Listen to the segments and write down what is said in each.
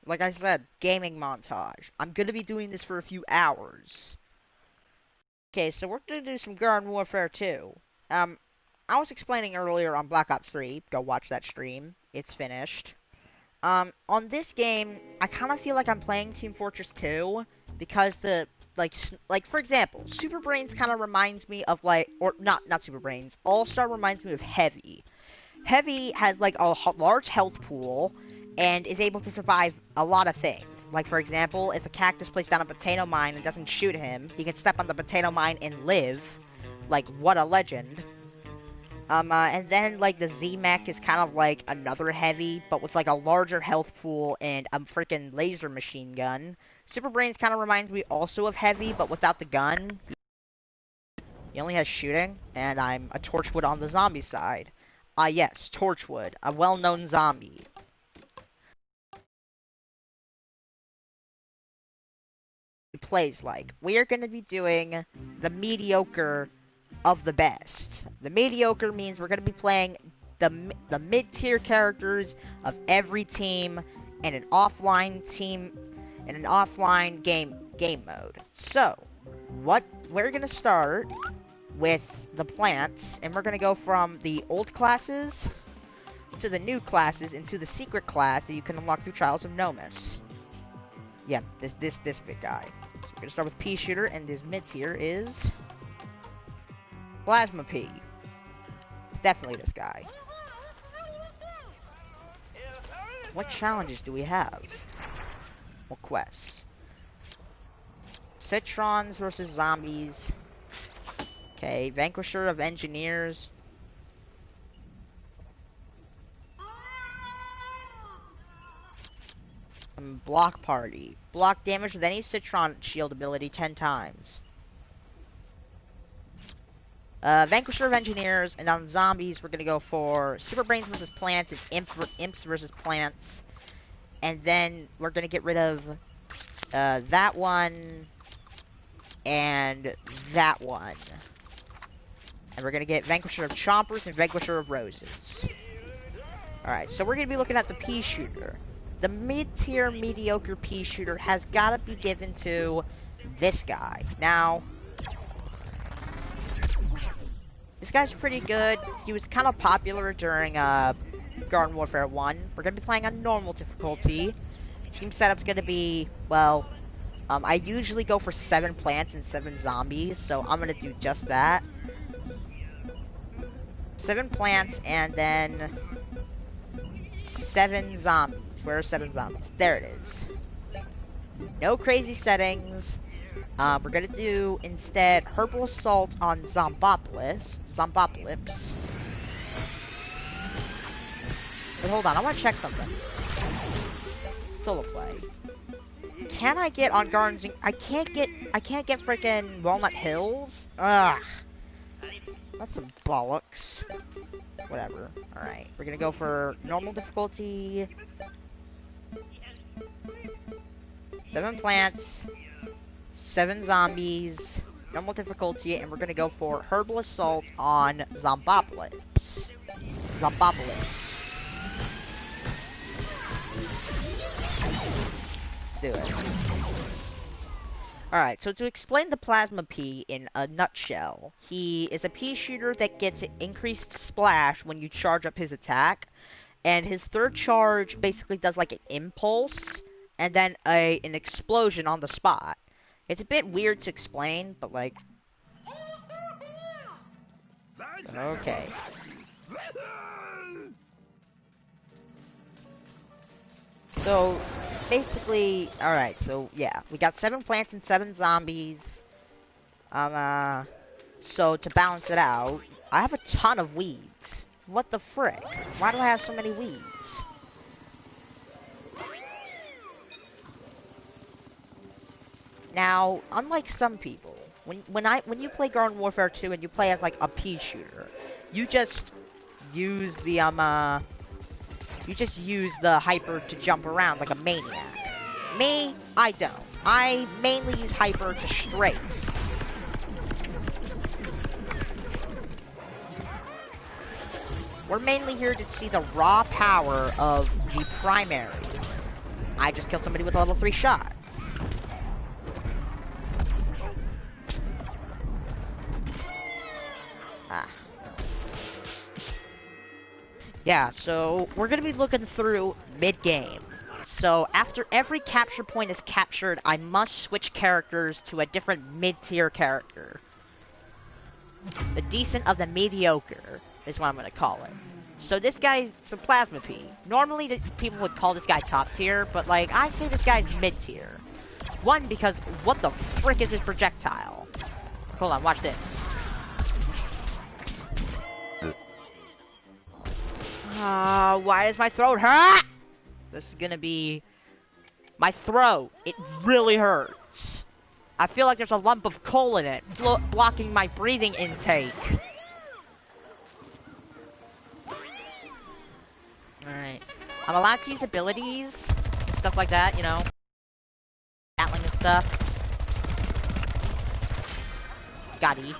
like I said, gaming montage. I'm gonna be doing this for a few hours. Okay, so we're gonna do some Garden Warfare 2. Um, I was explaining earlier on Black Ops 3. Go watch that stream. It's finished. On this game, I kind of feel like I'm playing Team Fortress 2 because like for example, Super Brains kind of reminds me of like, or not Super Brains. All Star reminds me of Heavy. Heavy has like a large health pool and is able to survive a lot of things. Like for example, if a cactus plays down a potato mine and doesn't shoot him, he can step on the potato mine and live. Like what a legend. And then, like, the Z-Mech is kind of like another heavy, but with, like, a larger health pool and a freaking laser machine gun. Super Brains kind of reminds me also of Heavy, but without the gun. He only has shooting, and I'm a Torchwood on the zombie side. Yes, Torchwood, a well-known zombie. He plays like. We are going to be doing the mediocre of the best. The mediocre means we're going to be playing the mid-tier characters of every team in an offline game mode. So, we're going to start with the plants, and we're going to go from the old classes to the new classes into the secret class that you can unlock through Trials of Nomus. Yeah, this big guy. So we're going to start with Pea Shooter, and this mid-tier is Plasma P. It's definitely this guy. What challenges do we have? What quests? Citrons versus zombies. Okay, Vanquisher of Engineers. Block Party. Block damage with any Citron shield ability 10 times. Vanquisher of Engineers, and on zombies, we're gonna go for Super Brains versus Plants and Imps versus Plants. And then we're gonna get rid of that one and that one. And we're gonna get Vanquisher of Chompers and Vanquisher of Roses. Alright, so we're gonna be looking at the Pea Shooter. The mid-tier mediocre Pea Shooter has gotta be given to this guy. Now, this guy's pretty good. He was kind of popular during Garden Warfare 1. We're going to be playing on normal difficulty. Team setup's going to be, well, I usually go for 7 plants and 7 zombies, so I'm going to do just that. 7 plants and then 7 zombies. Where are 7 zombies? There it is. No crazy settings. We're gonna do, instead, Herbal Assault on Zombopolis. But hold on, I wanna check something. Solo play. Can I get on Gardens? I can't get freaking Walnut Hills? Ugh. That's some bollocks. Whatever. Alright, we're gonna go for normal difficulty. 7 plants. 7 zombies, normal difficulty, and we're gonna go for Herbal Assault on Zombopolis. Do it. Alright, so to explain the Plasma Pea in a nutshell, he is a pea shooter that gets increased splash when you charge up his attack, and his third charge basically does like an impulse, and then an explosion on the spot. It's a bit weird to explain, but like... Okay. So, basically, alright, so yeah. We got 7 plants and 7 zombies. So to balance it out, I have a ton of weeds. What the frick? Why do I have so many weeds? Now, unlike some people, when you play Garden Warfare 2 and you play as like a pea shooter, you just use the hyper to jump around like a maniac. Me, I don't. I mainly use hyper to strafe. We're mainly here to see the raw power of the primary. I just killed somebody with a level 3 shot. Ah. Yeah, so we're gonna be looking through mid-game. So after every capture point is captured, I must switch characters to a different mid-tier character. The decent of the mediocre is what I'm gonna call it. So this guy's the Plasma P. Normally people would call this guy top tier, but like I say this guy's mid tier. One, because what the frick is his projectile? Hold on, watch this. Why does my throat hurt? This is gonna be my throat. It really hurts. I feel like there's a lump of coal in it, blocking my breathing intake. Alright. I'm allowed to use abilities, stuff like that, you know. Gatling and stuff. Gotti.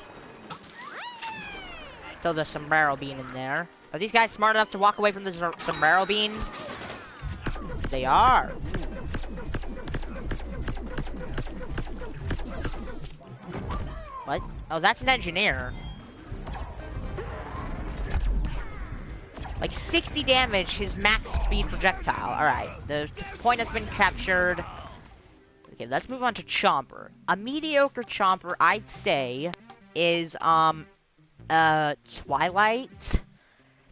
Throw the sombrero bean in there. Are these guys smart enough to walk away from the sombrero bean? They are. What? Oh, that's an engineer. Like 60 damage, his max speed projectile. Alright, the point has been captured. Okay, let's move on to Chomper. A mediocre Chomper, I'd say, is, Twilight.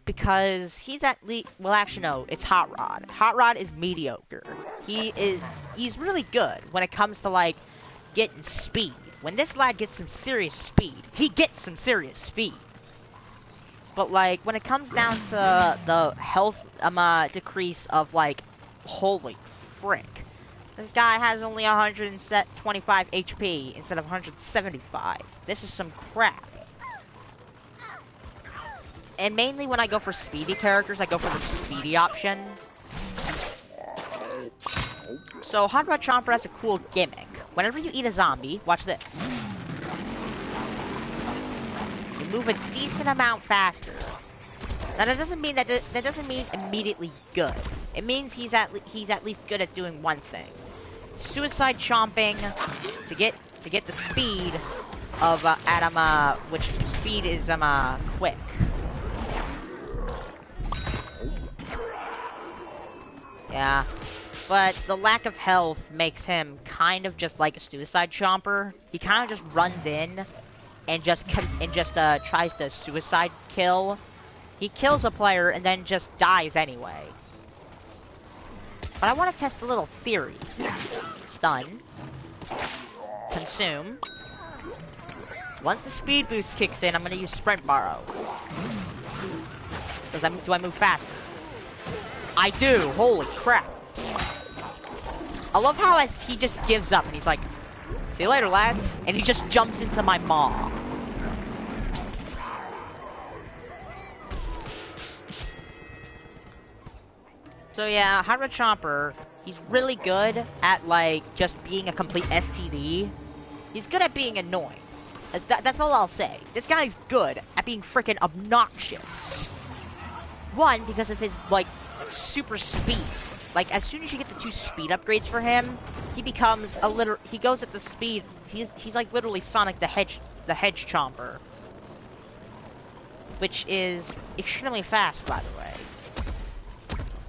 Because he's at least, well actually no, it's Hot Rod. Hot Rod is mediocre. He's really good when it comes to like, getting speed. When this lad gets some serious speed, he gets some serious speed. But like, when it comes down to the health, decrease of like, holy frick. This guy has only 125 HP instead of 175. This is some crap. And mainly when I go for speedy characters, I go for the speedy option. So Hot Rod Chomper has a cool gimmick. Whenever you eat a zombie, watch this. You move a decent amount faster. Now that doesn't mean that doesn't mean immediately good. It means he's at least good at doing one thing. Suicide chomping to get the speed of which speed is quick. Yeah, but the lack of health makes him kind of just like a suicide chomper. He kind of just runs in and just tries to suicide kill. He kills a player and then just dies anyway. But I want to test a little theory. Stun. Consume. Once the speed boost kicks in, I'm going to use Sprint Borrow. Do I move faster? I do! Holy crap. I love how he just gives up and he's like, see you later, lads. And he just jumps into my maw. So yeah, Hot Rod Chomper, he's really good at like just being a complete STD. He's good at being annoying. That's all I'll say. This guy's good at being freaking obnoxious. One, because of his like super speed. Like as soon as you get the 2 speed upgrades for him, he becomes he goes at the speed. He's like literally Sonic the Hedge Chomper, which is extremely fast, by the way.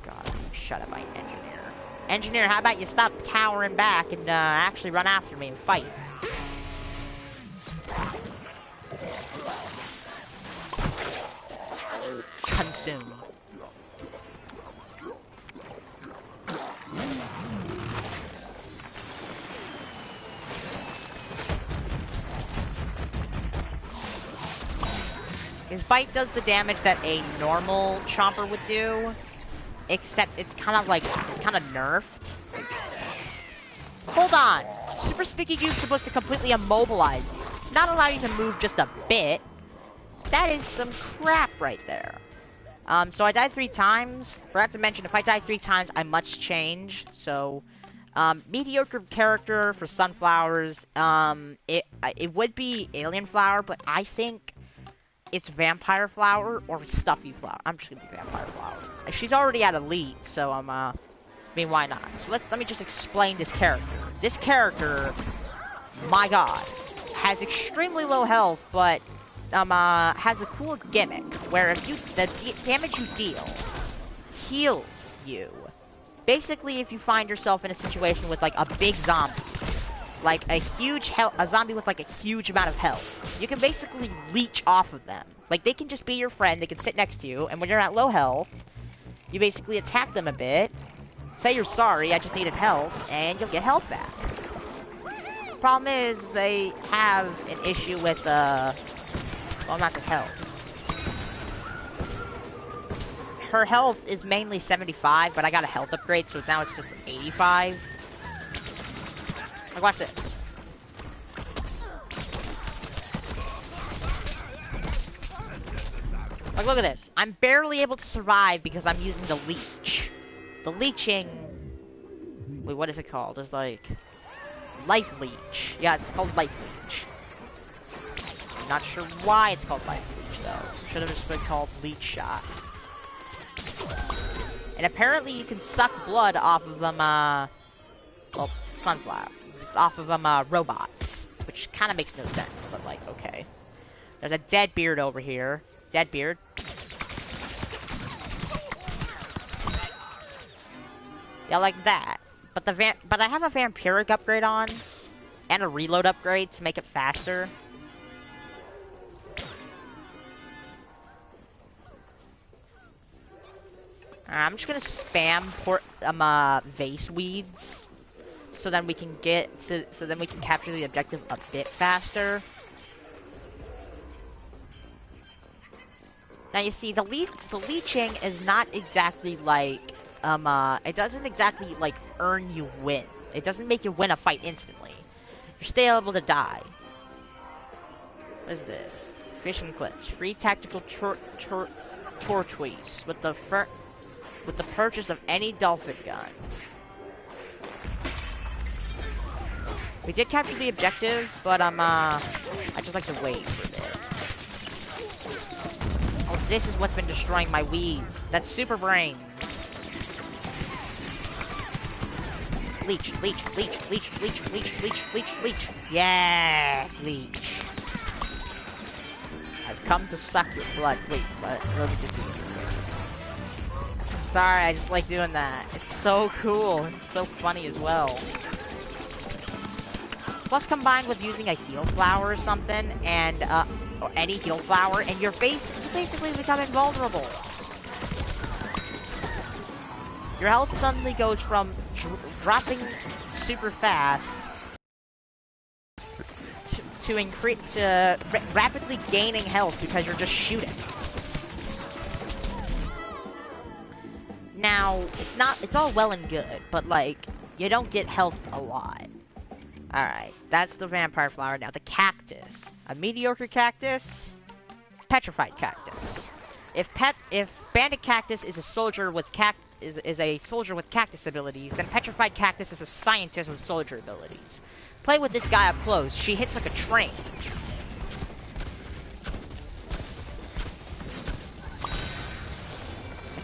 God, shut up, engineer. Engineer, how about you stop cowering back and actually run after me and fight? Consume. His bite does the damage that a normal Chomper would do, except it's kind of nerfed. Hold on! Super Sticky Goop's supposed to completely immobilize you, not allow you to move just a bit. That is some crap right there. So I died 3 times. Forgot to mention, if I die 3 times, I must change. So, mediocre character for Sunflowers. It would be Alien Flower, but I think it's Vampire Flower or Stuffy Flower. I'm just gonna be Vampire Flower. She's already at Elite, so I mean, why not? So let me just explain this character. This character, my god, has extremely low health, but has a cool gimmick where if the damage you deal heals you. Basically, if you find yourself in a situation with like a big zombie, like a zombie with like a huge amount of health, you can basically leech off of them. Like they can just be your friend, they can sit next to you, and when you're at low health, you basically attack them a bit, say you're sorry, I just needed health, and you'll get health back. Problem is, they have an issue with, well, not the health. Her health is mainly 75, but I got a health upgrade, so now it's just 85. Like, watch this. Like, look at this. I'm barely able to survive because I'm using the leech. The leeching... Wait, what is it called? It's like... Life Leech. Yeah, it's called Life Leech. I'm not sure why it's called Life Leech, though. Should have just been called Leech Shot. And apparently you can suck blood off of them, well, sunflower. It's off of them, robots. Which kind of makes no sense, but like, okay. There's a dead beard over here. Dead beard. Yeah, like that. But but I have a vampiric upgrade on, and a reload upgrade to make it faster. I'm just gonna spam vase weeds, so then we can so then we can capture the objective a bit faster. Now you see, the leeching is not exactly like, it doesn't exactly, like, earn you win. It doesn't make you win a fight instantly. You're still able to die. What is this? Fishing clips. Free tactical tortoise with the purchase of any dolphin gun. We did capture the objective, but, I just like to wait for a bit. Oh, this is what's been destroying my weeds. That's super brains. Leech, leech, leech, leech, leech, leech, leech, leech, leech. Yes, leech. I've come to suck your blood. Wait, what? Let me just do this. I'm sorry, I just like doing that. It's so cool. It's so funny as well. Plus, combined with using a heal flower or something, and, or any heal flower, and you basically become invulnerable. Your health suddenly goes from dropping super fast to rapidly gaining health because you're just shooting. Now, it's all well and good, but like, you don't get health a lot. Alright, that's the vampire flower. Now the cactus. A mediocre cactus, petrified cactus. If bandit cactus is a soldier with cactus abilities, then petrified cactus is a scientist with soldier abilities. Play with this guy up close. She hits like a train.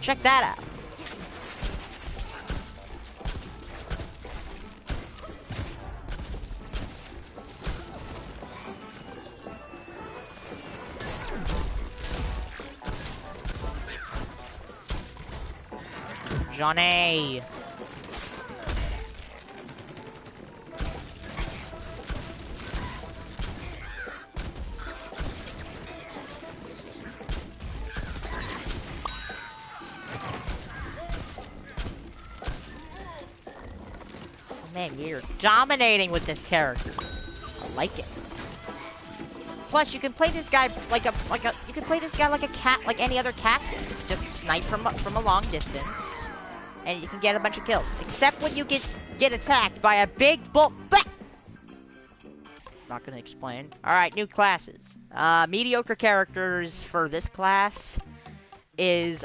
Check that out. Johnny. Oh man, you're dominating with this character. I like it. Plus, you can play this guy like a cat, like any other cactus. Just snipe from a long distance. And you can get a bunch of kills. Except when you get attacked by a big bull. Not gonna explain. Alright, new classes. Mediocre characters for this class is,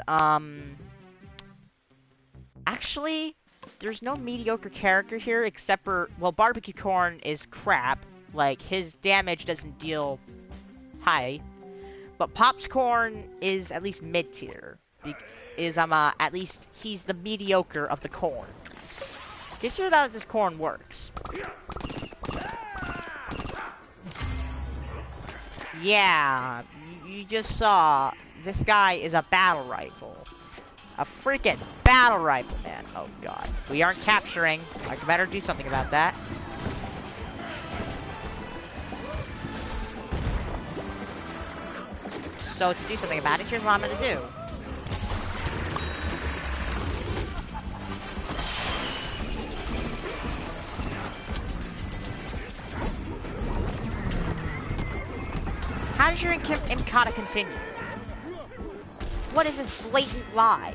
actually, there's no mediocre character here except for, well, Barbecue Corn is crap. Like, his damage doesn't deal high. But Popscorn is at least mid-tier. is at least he's the mediocre of the corns. Consider that this corn works. Yeah, you just saw this guy is a battle rifle. A freaking battle rifle, man. Oh god. We aren't capturing. I better do something about that. So to do something about it, here's what I'm gonna do. How does your Imkata continue? What is this blatant lie?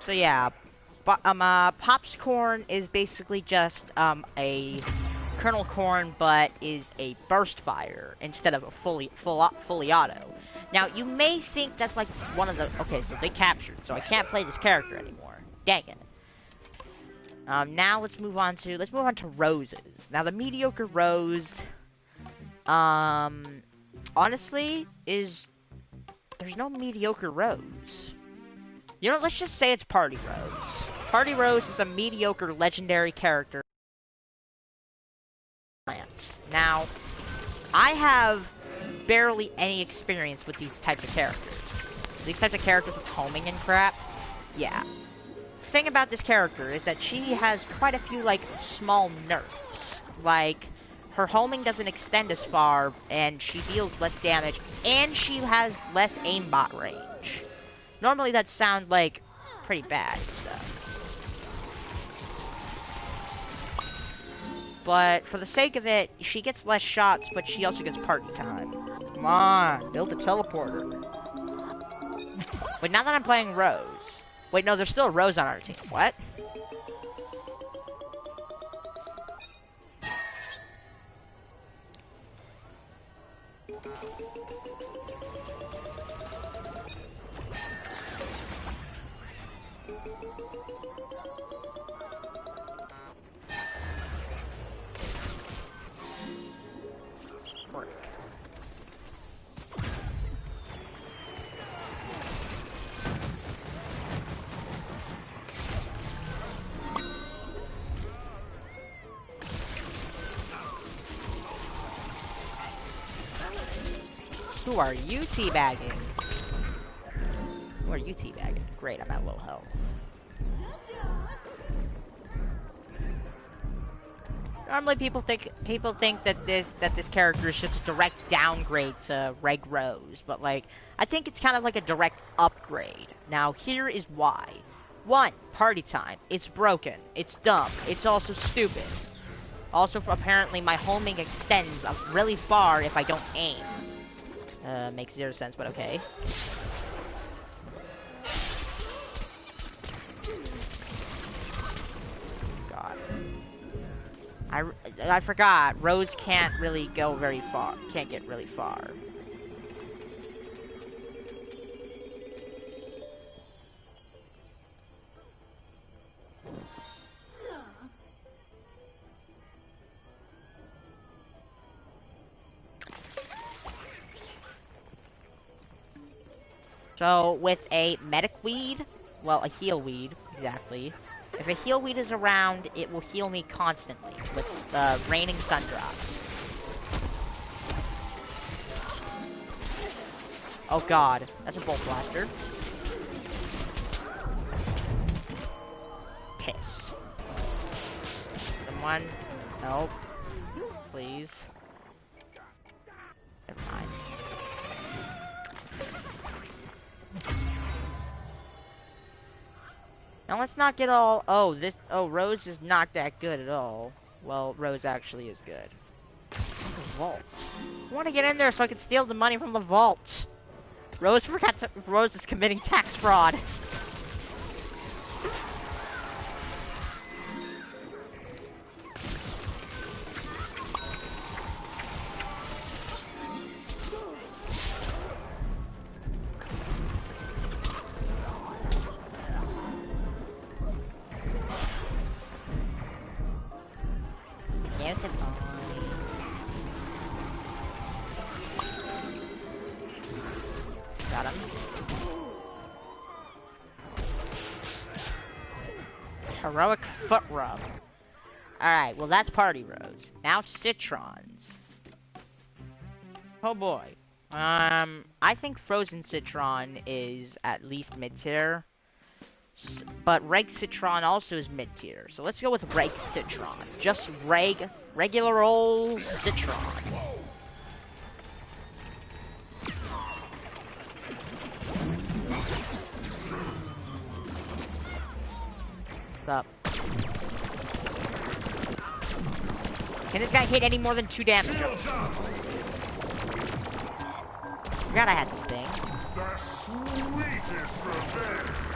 So yeah, Popscorn is basically just a kernel corn, but is a burst fire instead of a fully auto. Now you may think that's like one of the so they captured, so I can't play this character anymore. Dang it. Now let's move on to Roses. Now the mediocre Rose, honestly, there's no mediocre Rose. You know, let's just say it's Party Rose. Party Rose is a mediocre legendary character. Now, I have barely any experience with these types of characters. These types of characters with homing and crap. Yeah. The thing about this character is that she has quite a few, like, small nerfs. Like, her homing doesn't extend as far, and she deals less damage, and she has less aimbot range. Normally that sounds, like, pretty bad stuff. But for the sake of it, she gets less shots, but she also gets party time. Come on, build a teleporter. Wait, now that I'm playing Rose. Wait, no, there's still a Rose on our team. What? Who are you teabagging? Who are you teabagging? Great, I'm at low health. Normally people think that this character is just a direct downgrade to Reg Rose, but like I think it's kind of like a direct upgrade. Now here is why. 1, party time. It's broken. It's dumb. It's also stupid. Also, apparently my homing extends really far if I don't aim. Makes 0 sense, but okay. God. I forgot. Rose can't really go very far. Can't get really far. So, with a medic weed, well, a heal weed, exactly. If a heal weed is around, it will heal me constantly with raining sun drops. Oh god, that's a bolt blaster. Piss. Someone, help, please. Never mind. Now let's not get all, Rose is not that good at all. Well, Rose actually is good. The vault. I want to get in there so I can steal the money from the vault. Rose is committing tax fraud. Heroic foot rub. Alright, well that's Party Rose. Now Citrons. Oh boy. I think Frozen Citron is at least mid-tier. But Reg Citron also is mid-tier. So let's go with Reg Citron. Just regular old Citron. What's up? Can this guy hit any more than 2 damage? Forgot I had this thing. The sweetest revenge.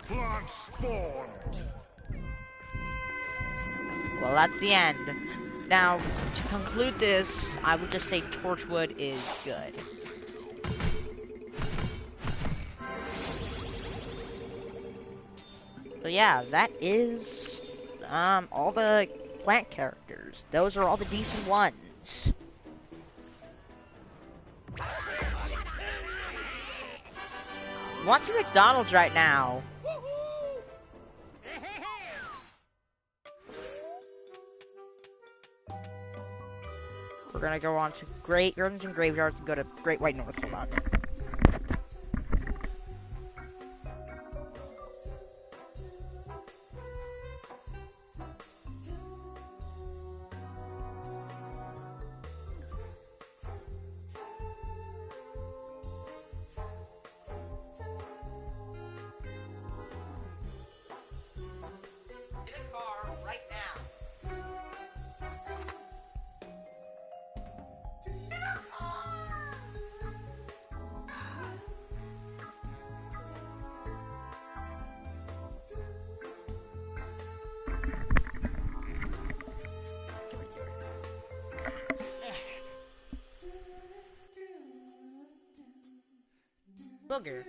Plant spawned. Well, that's the end. Now, to conclude this, I would just say Torchwood is good. So yeah, that is all the plant characters. Those are all the decent ones. Want some McDonald's right now? We're gonna go on to Great Gardens and Graveyards and go to Great White North. Hold on. In a car right now. Booger.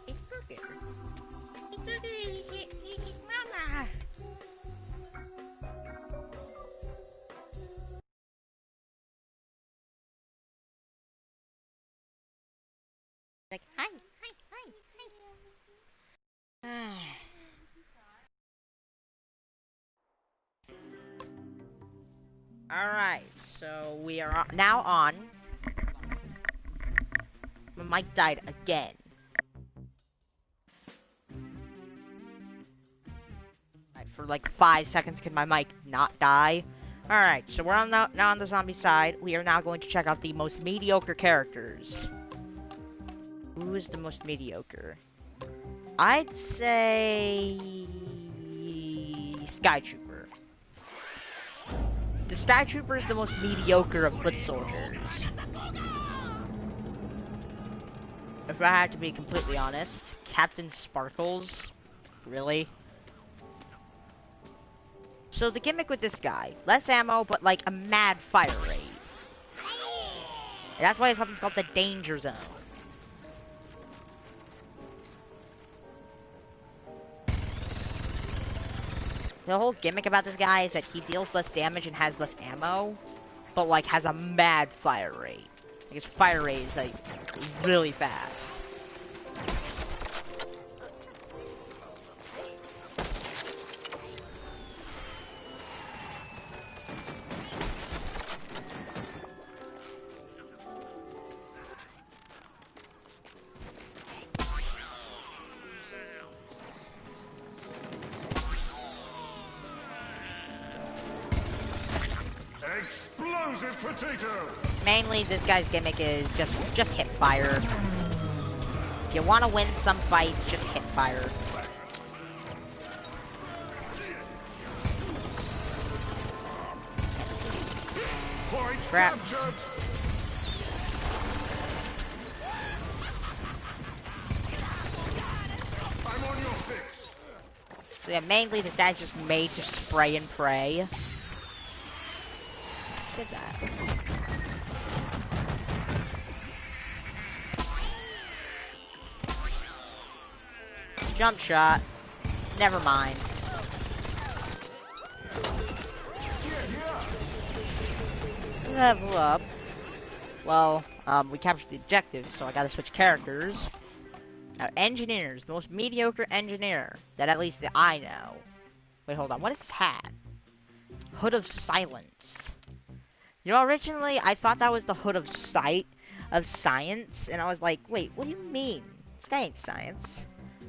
It's Booger. It's Booger. It's his mama. Like, hi. Alright, so we are now on. My mic died again. Right, for like 5 seconds, can my mic not die? Alright, so we're now on the zombie side. We are now going to check out the most mediocre characters. Who is the most mediocre? I'd say Sky Trooper. The Sky Trooper is the most mediocre of foot soldiers. If I had to be completely honest, Captain Sparkles, really? So the gimmick with this guy, less ammo, but like a mad fire rate. And that's why something's called the Danger Zone. The whole gimmick about this guy is that he deals less damage and has less ammo, but like has a mad fire rate. Like his fire rate is like really fast. Explosive potato! Mainly, this guy's gimmick is just hip fire. If you want to win some fights, just hip fire. Point Crap. captured. I'm on your six. So yeah, mainly this guy's just made to spray and pray. What is that? Jump shot. Never mind. Level up. Well, we captured the objective, so I gotta switch characters. Now, engineers, the most mediocre engineer that at least I know. Wait, hold on. What is this hat? Hood of Silence. You know, originally I thought that was the Hood of Science, and I was like, wait, what do you mean? This guy ain't science.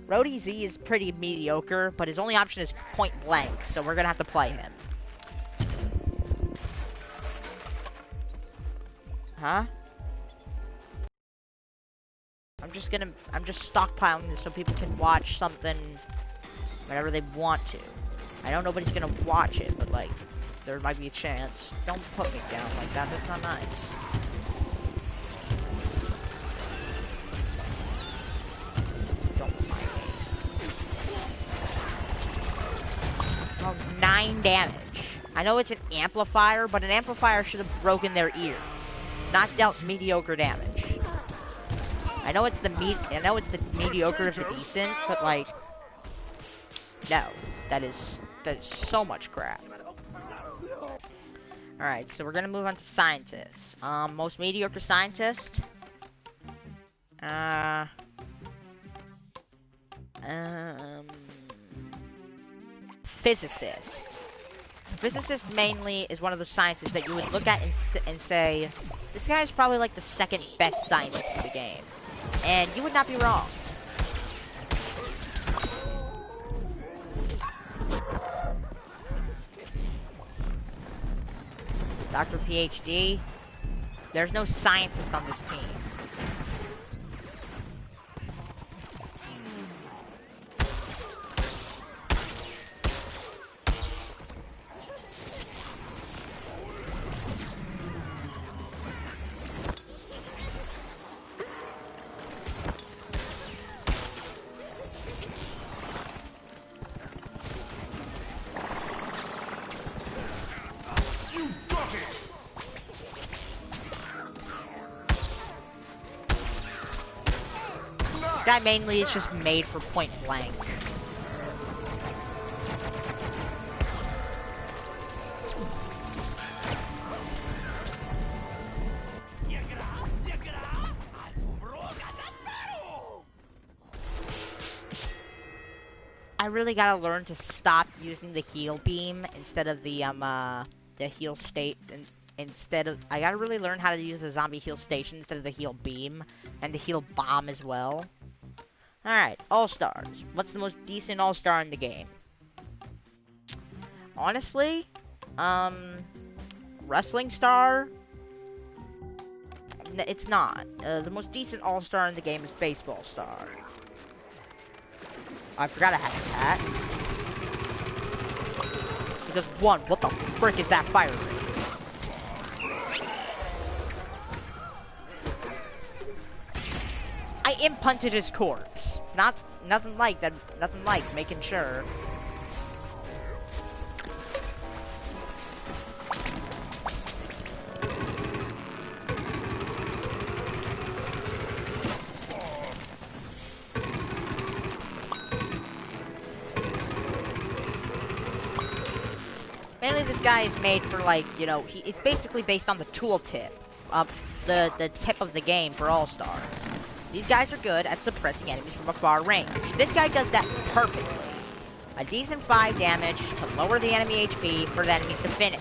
Rhodey Z is pretty mediocre, but his only option is point blank, so we're gonna have to play him. Huh? I'm just stockpiling this so people can watch something whenever they want to. I know nobody's gonna watch it, but like, there might be a chance. Don't put me down like that, that's not nice. Don't mind me. Oh, 9 damage. I know it's an amplifier, but an amplifier should have broken their ears. Not dealt mediocre damage. I know it's the mediocre of the decent, but like, no, that is so much crap. All right, so we're gonna move on to scientists. Most mediocre scientist. Physicist. Physicist mainly is one of the scientists that you would look at and say, this guy is probably like the second best scientist in the game. And you would not be wrong. Dr. PhD, there's no scientist on this team. Guy mainly is just made for point blank. I really gotta learn to stop using the heal beam instead of the heal state, and I gotta really learn how to use the zombie heal station instead of the heal beam and the heal bomb as well. Alright, all-stars. What's the most decent all-star in the game? Honestly, wrestling star? It's not. The most decent all-star in the game is baseball star. I forgot I had that. Because one, what the frick is that fire rate? I impunted his corpse. Nothing like that. Nothing like making sure. Mainly, this guy is made for like, you know, it's basically based on the tooltip, the tip of the game for all stars. These guys are good at suppressing enemies from a far range. This guy does that perfectly. A decent 5 damage to lower the enemy HP for the enemies to finish.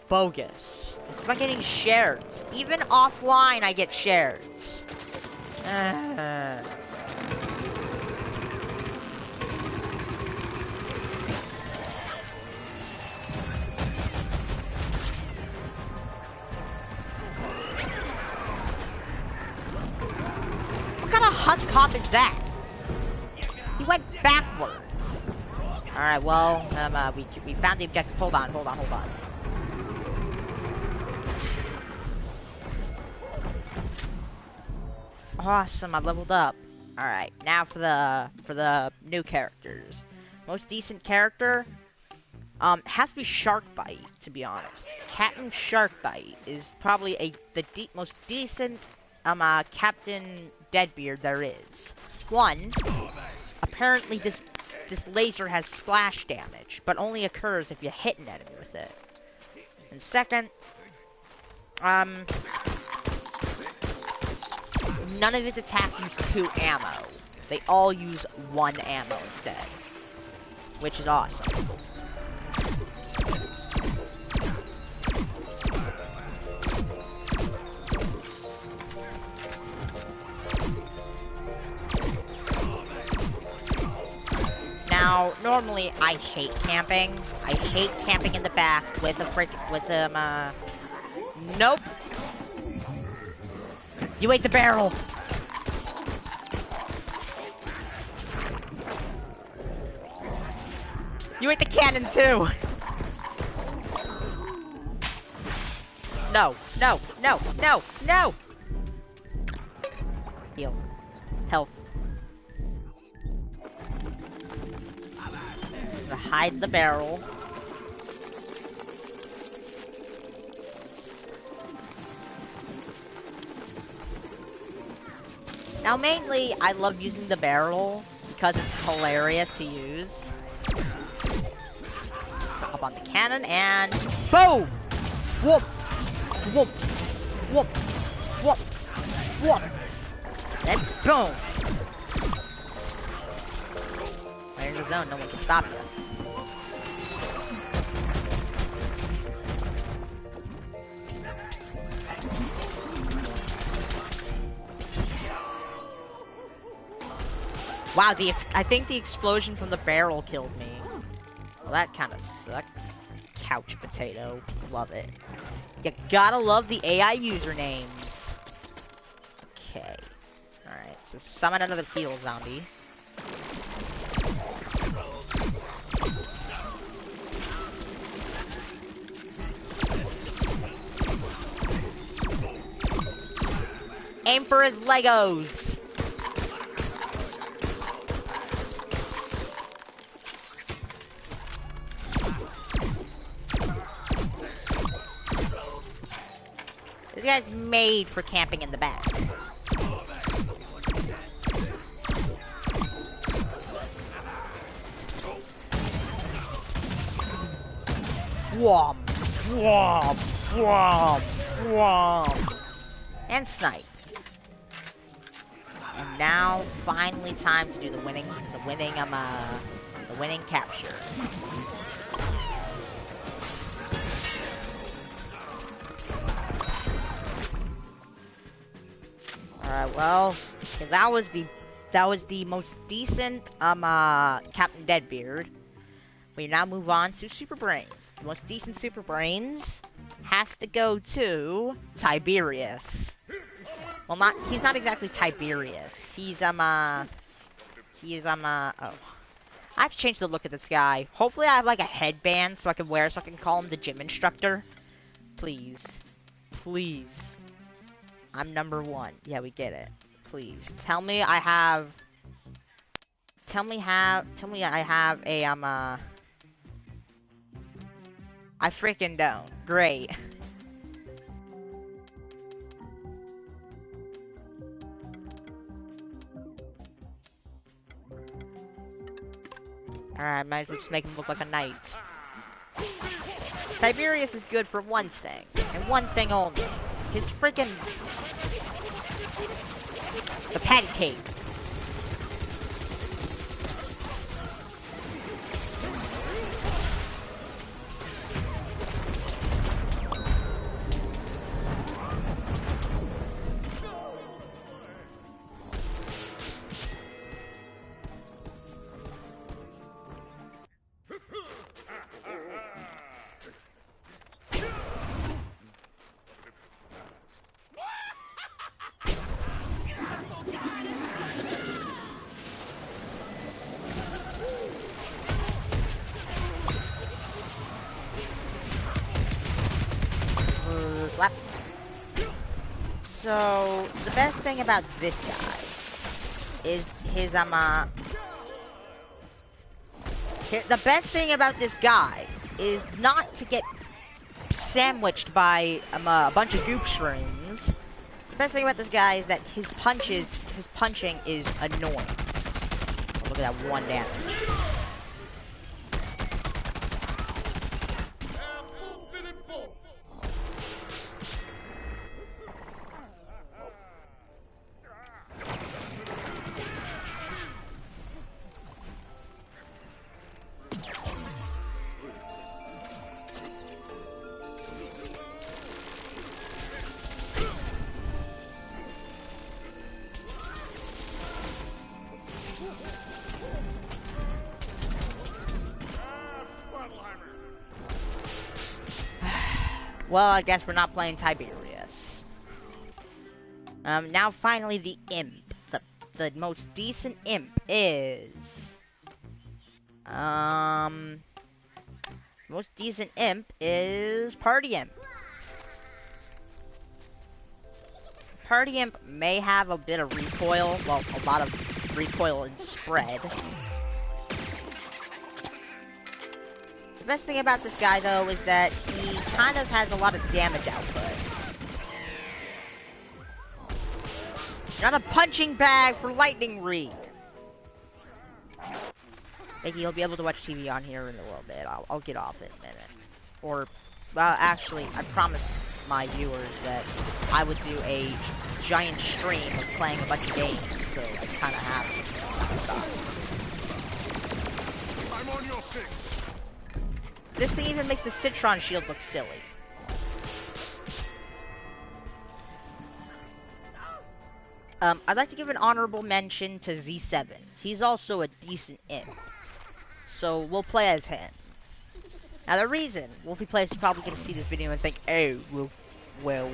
Bogus. It's about getting shares. Even offline, I get shares. cop is that? He went backwards. Alright, well, we found the objective. Hold on. Awesome, I leveled up. Alright, now for the new characters. Most decent character has to be Sharkbite, to be honest. Captain Sharkbite is probably the most decent Captain Deadbeard there is. One, apparently this laser has splash damage, but only occurs if you hit an enemy with it. And second, none of his attacks use 2 ammo. They all use 1 ammo instead, which is awesome. Now, normally I hate camping. I hate camping in the back with nope. You ate the barrel. You ate the cannon too. No. Heal. Health. Hide the barrel. Now mainly, I love using the barrel because it's hilarious to use. Up on the cannon and boom! Whoop! Whoop! Whoop! Whoop! Whoop! Then boom! Right in the zone, no one can stop you. Wow, I think the explosion from the barrel killed me. Well, that kind of sucks. Couch potato. Love it. You gotta love the AI usernames. Okay. Alright, so summon another heal zombie. Aim for his Legos. This guy's made for camping in the back. Whomp, whomp, whomp, whomp. And snipe. And now, finally time to do the winning capture. Alright, well, okay, that was the most decent, Captain Deadbeard. We now move on to Super Brains. The most decent Super Brains has to go to Tiberius. Well, he's not exactly Tiberius. He's, oh. I have to change the look of this guy. Hopefully I have, like, a headband so I can call him the gym instructor. Please. Please. I'm number 1. Yeah, we get it. Please. Tell me I have a, I freaking don't. Great. Alright, might as well just make him look like a knight. Tiberius is good for one thing, and one thing only. His freaking... the patty cake. Slap. So, the best thing about this guy is his, the best thing about this guy is not to get sandwiched by, a bunch of goop shrooms. The best thing about this guy is that his punching is annoying. Oh, look at that 1 damage. Well, I guess we're not playing Tiberius. Now finally the imp. The most decent imp is... most decent imp is Party Imp. Party Imp may have a bit of recoil, well, a lot of recoil and spread. The best thing about this guy, though, is that he kind of has a lot of damage output. Not a punching bag for Lightning Reed. Thank you, you'll be able to watch TV on here in a little bit. I'll get off in a minute. Or, well, actually, I promised my viewers that I would do a giant stream of playing a bunch of games, so I kind of have to stop. I'm on your 6. This thing even makes the Citron shield look silly. I'd like to give an honorable mention to Z7. He's also a decent imp. So, we'll play as him. Now, the reason Wolfie Players is probably going to see this video and think, oh, well,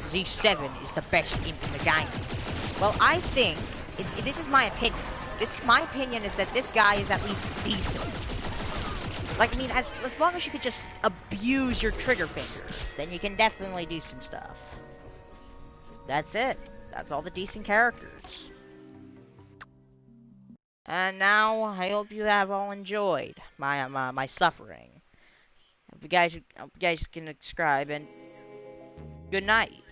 Z7 is the best imp in the game. Well, I think, this is my opinion. My opinion is that this guy is at least decent. Like, I mean, as long as you could just abuse your trigger finger, then you can definitely do some stuff. That's it. That's all the decent characters. And now, I hope you have all enjoyed my suffering. Hope you guys can subscribe, and good night.